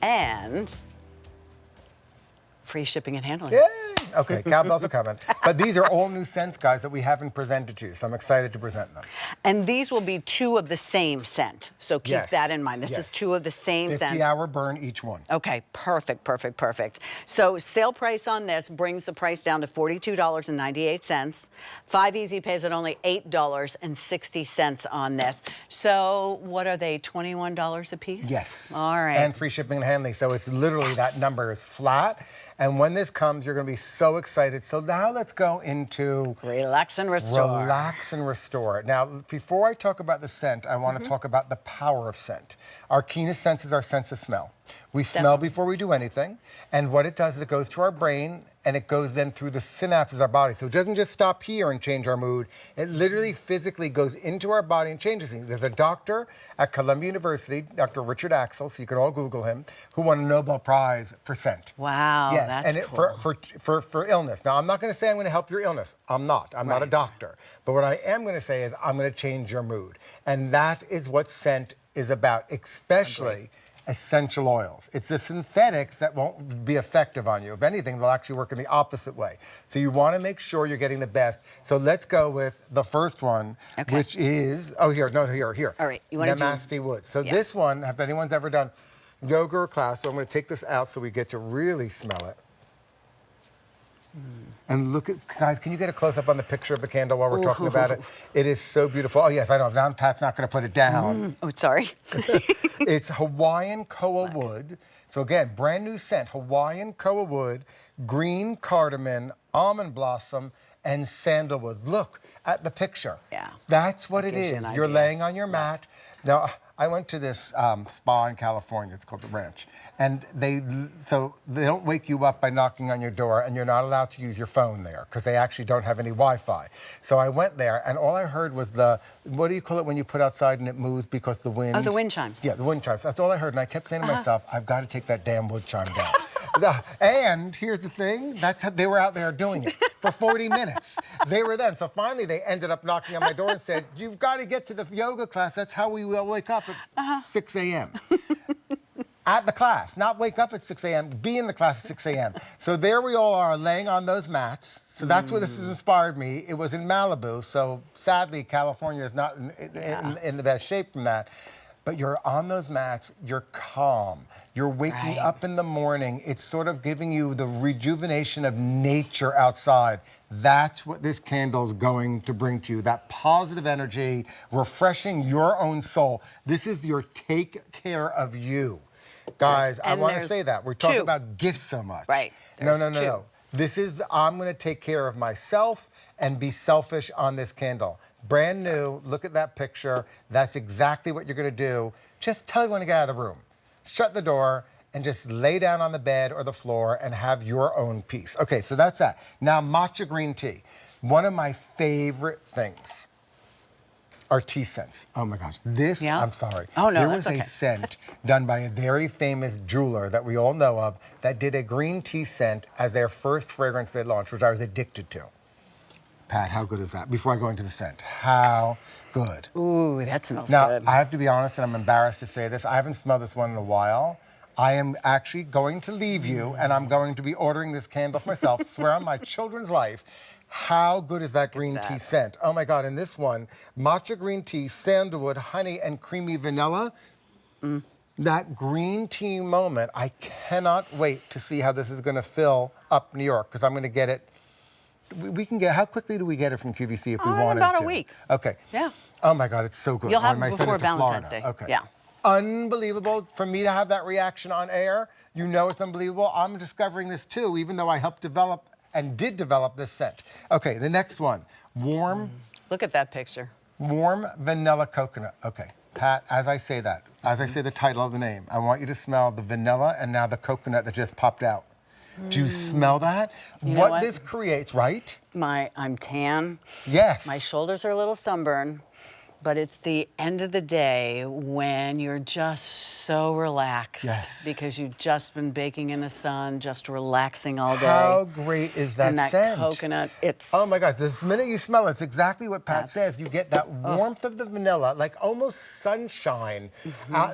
and free shipping and handling. Yay! Okay, cowbells are coming. But these are all new scents, guys, that we haven't presented to you, so I'm excited to present them. And these will be 2 of the same scent, so keep that in mind. This is 2 of the same scent. 50-hour burn each one. Okay, perfect, perfect, perfect. So sale price on this brings the price down to $42.98. 5 easy pays at only $8.60 on this. So what are they, $21 a piece? Yes. All right. And free shipping and handling, so it's literally that number is flat. And when this comes, you're going to be so excited. So now let's go into Relax and Restore. Relax and Restore. Now, before I talk about the scent, I want to talk about the power of scent. Our keenest sense is our sense of smell. We smell before we do anything. And what it does is it goes to our brain, and it goes then through the synapses of our body. So it doesn't just stop here and change our mood. It literally physically goes into our body and changes things. There's a doctor at Columbia University, Dr. Richard Axel, so you can all Google him, who won a Nobel Prize for scent. Wow, yes, that's and cool. for illness. Now, I'm not going to say I'm going to help your illness. I'm not. I'm not a doctor. But what I am going to say is I'm going to change your mood. And that is what scent is about, especially essential oils. It's the synthetics that won't be effective on you. If anything, they'll actually work in the opposite way. So you want to make sure you're getting the best. So let's go with the first one, which is, here. All right, you want to Namaste Wood. So this one, if anyone's ever done yoga or class, so I'm going to take this out so we get to really smell it. And look at, guys, can you get a close-up on the picture of the candle while we're talking about it? It is so beautiful. Oh, yes, I know. Now Pat's not going to put it down. Oh, sorry. It's Hawaiian koa wood. So again, brand new scent, Hawaiian koa wood, green cardamom, almond blossom, and sandalwood. Look at the picture. Yeah. That's what it is. You're laying on your mat. Now, I went to this spa in California. It's called the Ranch. And they don't wake you up by knocking on your door, and you're not allowed to use your phone there because they actually don't have any Wi-Fi. So I went there, and all I heard was what do you call it when you put outside and it moves because the wind? Oh, the wind chimes. Yeah, the wind chimes. That's all I heard. And I kept saying to myself, I've got to take that damn wood chime down. And here's the thing, that's how they were out there doing it for 40 minutes. They were then. So finally they ended up knocking on my door and said, you've got to get to the yoga class. That's how we will wake up at 6 a.m. At the class, not wake up at 6 a.m., be in the class at 6 a.m. So there we all are laying on those mats. So that's where this has inspired me. It was in Malibu, so sadly California is not in the best shape from that. But you're on those mats, you're calm. You're waking up in the morning. It's sort of giving you the rejuvenation of nature outside. That's what this candle's going to bring to you. That positive energy, refreshing your own soul. This is your take care of you. Guys, I want to say that. We're talking about gifts so much. Right. No. This is, I'm going to take care of myself and be selfish on this candle. Brand new, look at that picture. That's exactly what you're going to do. Just tell everyone to get out of the room. Shut the door and just lay down on the bed or the floor and have your own peace. Okay, so that's that. Now, matcha green tea. One of my favorite things are tea scents. Oh my gosh, this, I'm sorry. Oh no, there was a scent done by a very famous jeweler that we all know of that did a green tea scent as their first fragrance they launched, which I was addicted to. Pat, how good is that? Before I go into the scent, how good? Ooh, that smells good. Now, I have to be honest, and I'm embarrassed to say this, I haven't smelled this one in a while. I am actually going to leave you, and I'm going to be ordering this candle for myself, swear on my children's life. How good is that green tea scent? Oh my God, and this one, matcha green tea, sandalwood, honey, and creamy vanilla. That green tea moment, I cannot wait to see how this is gonna fill up New York, because I'm gonna get it. We can get, how quickly do we get it from QVC if we wanted to? About a week. Okay. Yeah. Oh my God, it's so good. You'll have it before Valentine's Day. Okay. Yeah. Unbelievable. For me to have that reaction on air, you know it's unbelievable. I'm discovering this too, even though I helped develop and did develop this scent. Okay, the next one, warm. Look at that picture. Warm vanilla coconut. Okay, Pat, as I say that, as I say the title of the name, I want you to smell the vanilla and now the coconut that just popped out. Do you smell that? You know what this creates, right? I'm tan. Yes. My shoulders are a little sunburned. but it's the end of the day when you're just so relaxed Yes. because you've just been baking in the sun, just relaxing all day. How great is that and that scent? coconut, it's... Oh my God, this minute you smell it, it's exactly what Pat says. You get that warmth of the vanilla, like almost sunshine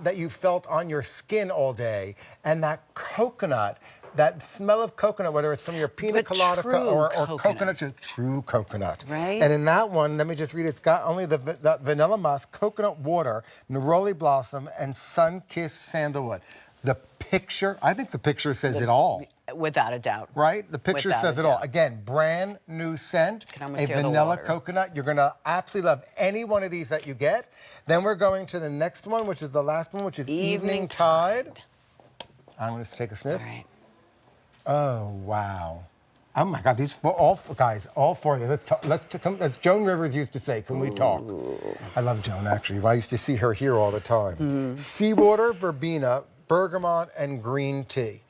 that you felt on your skin all day. And that coconut, that smell of coconut, whether it's from your pina But colada true or coconut. true coconut. Right. And in that one, let me just read, it's got only the vanilla musk, coconut water, neroli blossom, and sun-kissed sandalwood. The picture, I think the picture says it all. Without a doubt. Right? The picture Without says a it all. doubt. Again, brand new scent, Can almost a hear the vanilla water. coconut. You're gonna absolutely love any one of these that you get. Then we're going to the next one, which is the last one, which is Evening Tide. I'm gonna take a sniff. All right. Oh, wow. Oh my God, these guys, all four of you. Let's come, as Joan Rivers used to say, can we talk? I love Joan, actually. I used to see her here all the time. Seawater, verbena, bergamot, and green tea.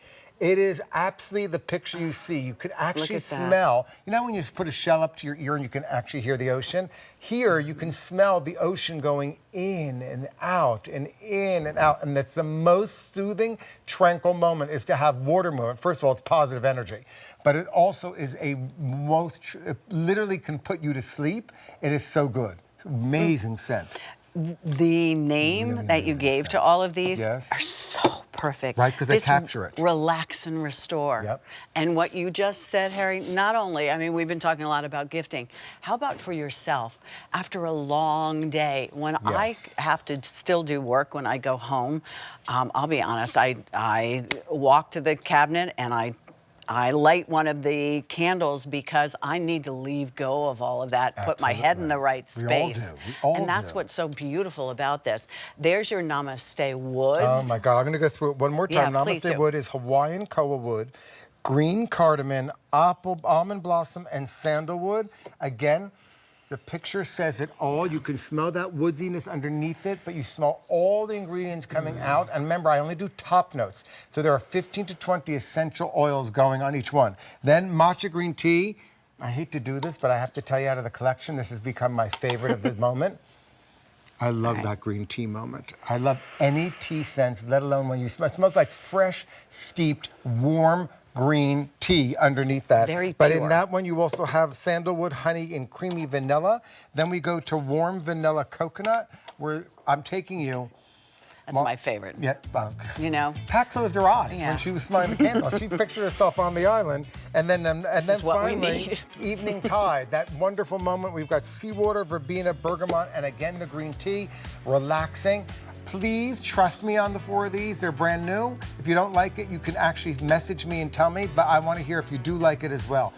It is absolutely the picture you see. You could actually at that. smell, you know when you put a shell up to your ear and you can actually hear the ocean? Here, you can smell the ocean going in and out and in and out. And that's the most soothing, tranquil moment is to have water movement. First of all, it's positive energy. But it also is it literally can put you to sleep. It is so good. Amazing scent. The name Really that you amazing gave scent. to all of these Yes. are so perfect. Right, 'cause they capture it. Relax and restore. Yep. And what you just said, Harry, not only, I mean, we've been talking a lot about gifting. How about for yourself? After a long day, when Yes. I have to still do work when I go home, I'll be honest, I walk to the cabinet and I light one of the candles because I need to leave go of all of that, put my head in the right We all space. do. We all And that's do. what's so beautiful about this. There's your Namaste Woods. Oh my God, I'm gonna go through it one more time. Yeah, please Namaste do. wood is Hawaiian koa wood, green cardamom, almond blossom, and sandalwood. Again, the picture says it all. You can smell that woodsiness underneath it, but you smell all the ingredients coming out. And remember, I only do top notes. So there are 15 to 20 essential oils going on each one. Then matcha green tea. I hate to do this, but I have to tell you out of the collection, this has become my favorite of the moment. I love that green tea moment. I love any tea scents, let alone when you smell. It smells like fresh, steeped, warm green tea underneath that. Very But in pure. that one, you also have sandalwood, honey, and creamy vanilla. Then we go to warm vanilla coconut, where I'm taking you. That's my favorite. Yeah, You know? Pat closed her eyes Yeah. when she was smelling the candle. She pictured herself on the island, and then is what we finally, need. Evening Tide. That wonderful moment. We've got seawater, verbena, bergamot, and again the green tea. Relaxing. Please trust me on the four of these. They're brand new. If you don't like it, you can actually message me and tell me. But I want to hear if you do like it as well.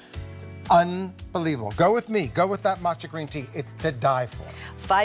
Unbelievable. Go with me. Go with that matcha green tea. It's to die for.